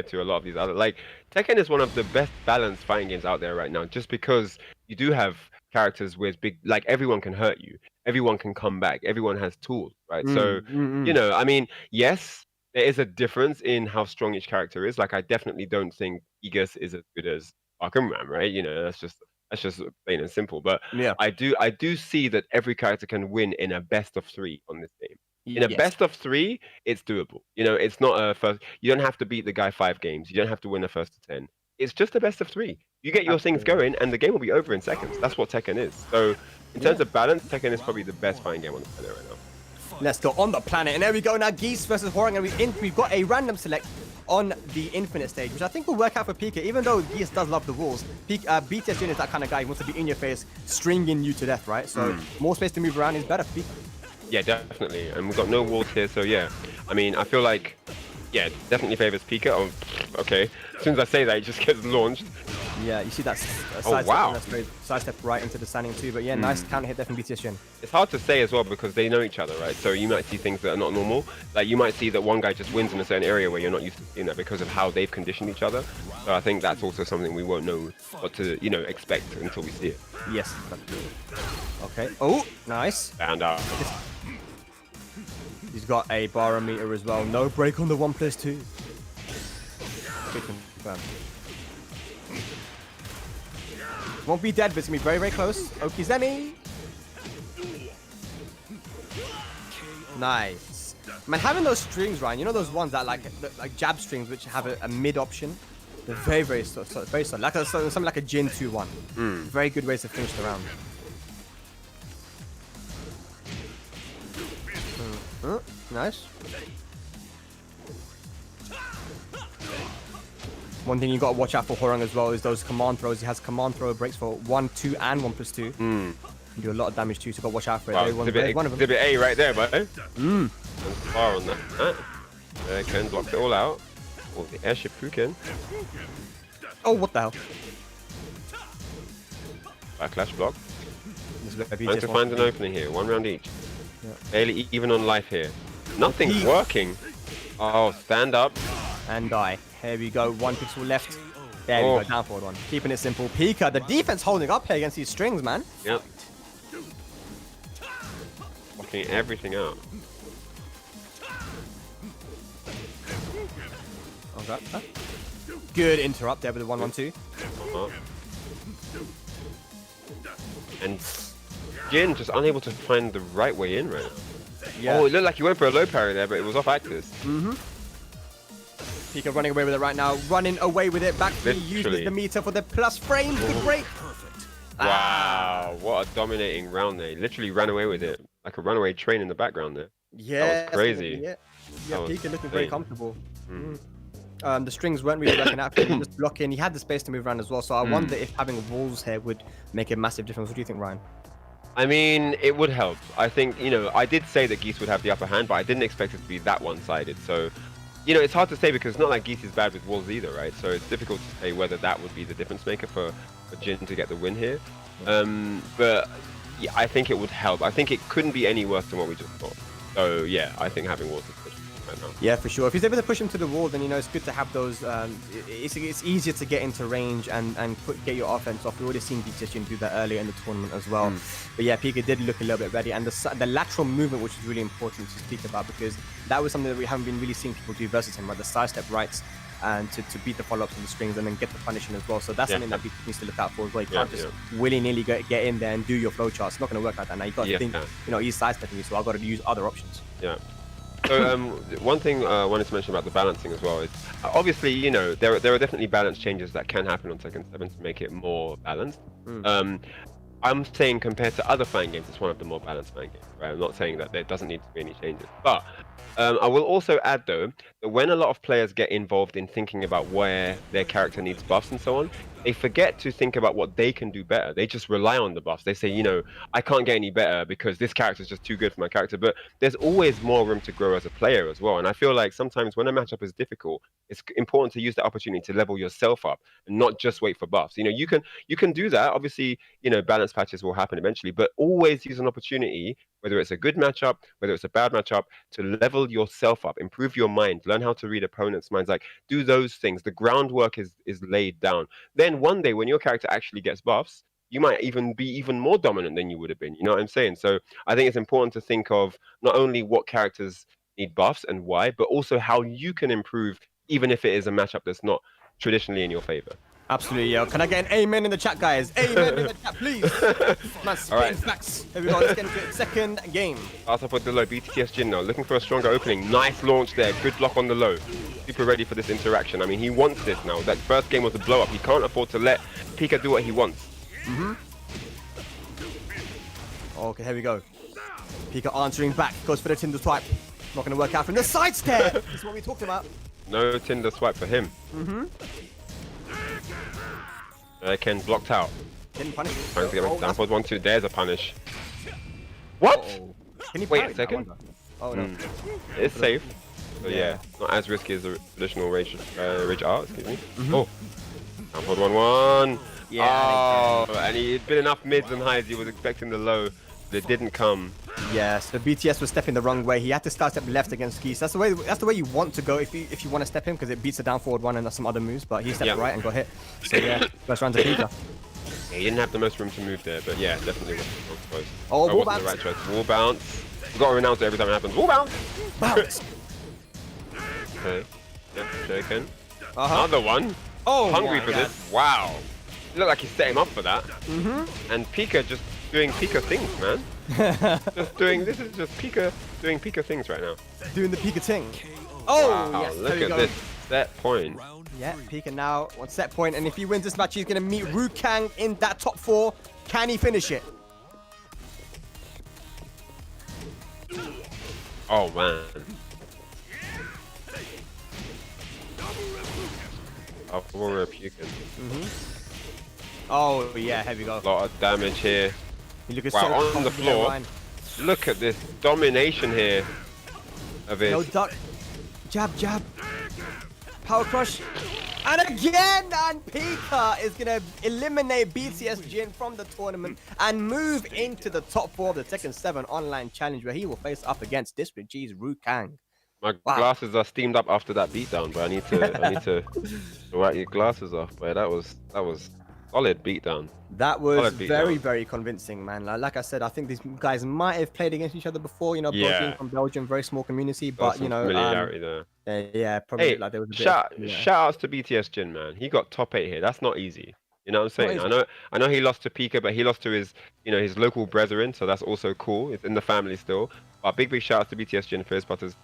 to a lot of these other, like, Tekken is one of the best balanced fighting games out there right now, just because you do have characters with big, like, everyone can hurt you, everyone can come back, everyone has tools, right? So, I mean, yes, there is a difference in how strong each character is. Like, I definitely don't think Gigas is as good as Arkham Ram, right? That's just plain and simple. But Yeah. I do see that every character can win in a best of 3 on this game. In a Yes. best of 3, it's doable. It's not a first. You don't have to beat the guy 5 games. You don't have to win a first to 10. It's just a best of 3. You get your things going, and the game will be over in seconds. That's what Tekken is. So, in terms of balance, Tekken is probably the best fighting game on the planet right now. Let's go on the planet, and there we go now. Geese versus Horang, and we've got a random select on the Infinite stage, which I think will work out for Pika. Even though Geese does love the walls, BTS Jin is that kind of guy who wants to be in your face, stringing you to death, right? So more space to move around is better for Pika. Yeah, definitely. And we've got no walls here, so yeah. I mean, I feel like, yeah, definitely favors Pika. Oh, okay. As soon as I say that, it just gets launched. Yeah, you see that sidestep right into the standing too. But yeah, nice counter hit there from BTS Jin. It's hard to say as well because they know each other, right? So you might see things that are not normal. Like you might see that one guy just wins in a certain area where you're not used to seeing that because of how they've conditioned each other. So I think that's also something we won't know what to, expect until we see it. Yes. Okay. Oh, nice. And he's got a barometer as well. No break on the 1+2. Good confirm. Won't be dead, but it's gonna be very, very close. Okizemi. Nice. Man, having those strings, Ryan, you know those ones that like jab strings which have a mid option? They're very, very solid. Very solid. Something like a Jin 2-1. Very good ways to finish the round. Nice. One thing you got to watch out for Horang as well is those command throws. He has command throw breaks for 1, 2, and 1+2. Can do a lot of damage too, so got to watch out for it. Wow, exhibit A right there, bro. Far on that. There, Ken blocks it all out. Oh, the airship Pukin. Oh, what the hell? Backlash block. Trying to find an opening here. 1 round each. Yeah. Barely even on life here. Nothing's working. Oh, stand up. And die. Here we go. 1 pixel left. There we go. Down forward 1. Keeping it simple. Pika, the defense holding up here against these strings, man. Yep. Blocking everything out. Okay. Good interrupt there with the 1-1-2. And Jin just unable to find the right way in right now. Yeah. Oh, it looked like he went for a low parry there, but it was off axis. Pika running away with it right now. Running away with it. Back 3 uses the meter for the plus frames. Good break. Wow, what a dominating round there. He literally ran away with it. Like a runaway train in the background there. Yeah. That was crazy. Yeah, Pika looking very comfortable. The strings weren't really working out for him. Just blocking. He had the space to move around as well. So I wonder if having walls here would make a massive difference. What do you think, Ryan? I mean, it would help. I think, I did say that Geese would have the upper hand, but I didn't expect it to be that one-sided. So, it's hard to say because it's not like Geese is bad with walls either, right? So it's difficult to say whether that would be the difference maker for Jin to get the win here. But yeah, I think it would help. I think it couldn't be any worse than what we just thought. So yeah, I think having walls is good right now. Yeah, for sure. If he's able to push him to the wall, then it's good to have those. It's easier to get into range and get your offense off. We've already seen BTS Jin do that earlier in the tournament as well. But yeah, Pika did look a little bit ready, and the lateral movement, which is really important to speak about because that was something that we haven't been really seeing people do versus him, right? The sidestep rights and to beat the follow-ups on the strings and then get the punishing as well. So that's something that BTS needs to look out for as well. You can't just willy-nilly get in there and do your flow charts. It's not going to work like that. Now you got to think, he's sidestepping you, so I've got to use other options. Yeah. So one thing I wanted to mention about the balancing as well is obviously there are definitely balance changes that can happen on Tekken 7 to make it more balanced. I'm saying compared to other fighting games, it's one of the more balanced fighting games, right? I'm not saying that there doesn't need to be any changes, but I will also add though that when a lot of players get involved in thinking about where their character needs buffs and so on, they forget to think about what they can do better. They just rely on the buffs. They say, I can't get any better because this character is just too good for my character. But there's always more room to grow as a player as well. And I feel like sometimes when a matchup is difficult, it's important to use the opportunity to level yourself up and not just wait for buffs. You can do that. Obviously, balance patches will happen eventually, but always use an opportunity whether it's a good matchup, whether it's a bad matchup, to level yourself up, improve your mind, learn how to read opponents' minds, like do those things. The groundwork is laid down. Then one day when your character actually gets buffs, you might even be even more dominant than you would have been. You know what I'm saying? So I think it's important to think of not only what characters need buffs and why, but also how you can improve, even if it is a matchup that's not traditionally in your favor. Absolutely, yo. Can I get an amen in the chat, guys? Amen in the chat, please. Man, spitting facts. Here we go. Let's get into it. Second game. Starts up with the low. BTS Jin now looking for a stronger opening. Nice launch there. Good block on the low. Super ready for this interaction. I mean, he wants this now. That first game was a blow up. He can't afford to let Pika do what he wants. Okay, here we go. Pika answering back. Goes for the Tinder swipe. Not going to work out from the side stare. This is what we talked about. No Tinder swipe for him. Ken blocked out. Didn't punish. Trying to get down for 1-2. There's a punish. What? Can he Wait parry a second. that, Oh no. It's safe. So yeah, not as risky as the traditional rage art. Excuse me. Oh, down for 1-1. Yeah. Oh, and he'd been enough mids and highs. He was expecting the low, but it didn't come. Yeah, so BTS was stepping the wrong way. He had to start step left against Geese. That's the way you want to go if you want to step him, because it beats the down forward one and some other moves. But he stepped right and got hit. So yeah, first round to Pika. Yeah, he didn't have the most room to move there, but yeah, definitely wasn't the wrong choice. Oh, wall wasn't bounce. the right choice. Wall bounce. We've got to renounce it every time it happens. Wall bounce. Bounce. Okay. Yep, shaken. Uh-huh. Another one. Oh, Hungry my for God. this. Wow. It looked like he set him up for that. And Pika just doing Pika things, man. This is just Pika doing Pika things right now. Doing the Pika ting. Oh, Wow, yes. look there we at go. this set point. Yeah, Pika now on set point, and if he wins this match, he's gonna meet Rukang in that top 4. Can he finish it? Oh man. Aurora Pika. Oh yeah, here we go. A lot of damage here. He looking Wow, so on the confident, floor. Ryan. Look at this domination here of No his. duck. Jab, jab. Power crush. And again, and Pika is going to eliminate BTS Jin from the tournament and move into the top 4 of the Tekken 7 online challenge, where he will face up against District G's Rukang. My glasses are steamed up after that beatdown, but I need to wipe your glasses off. But that was solid beatdown. That was Solid very, beatdown. very convincing, man. Like I said, I think these guys might have played against each other before. You know, both Yeah. being from Belgium, very small community, Got but some you know, familiarity there. yeah, probably Hey, like there was a bit. shout outs to BTS Jin, man. He got top 8 here. That's not easy. You know what I'm saying? Not I know he lost to Pika, but he lost to his local brethren, so that's also cool. It's in the family still. But big shout outs to BTS Jin for his participation.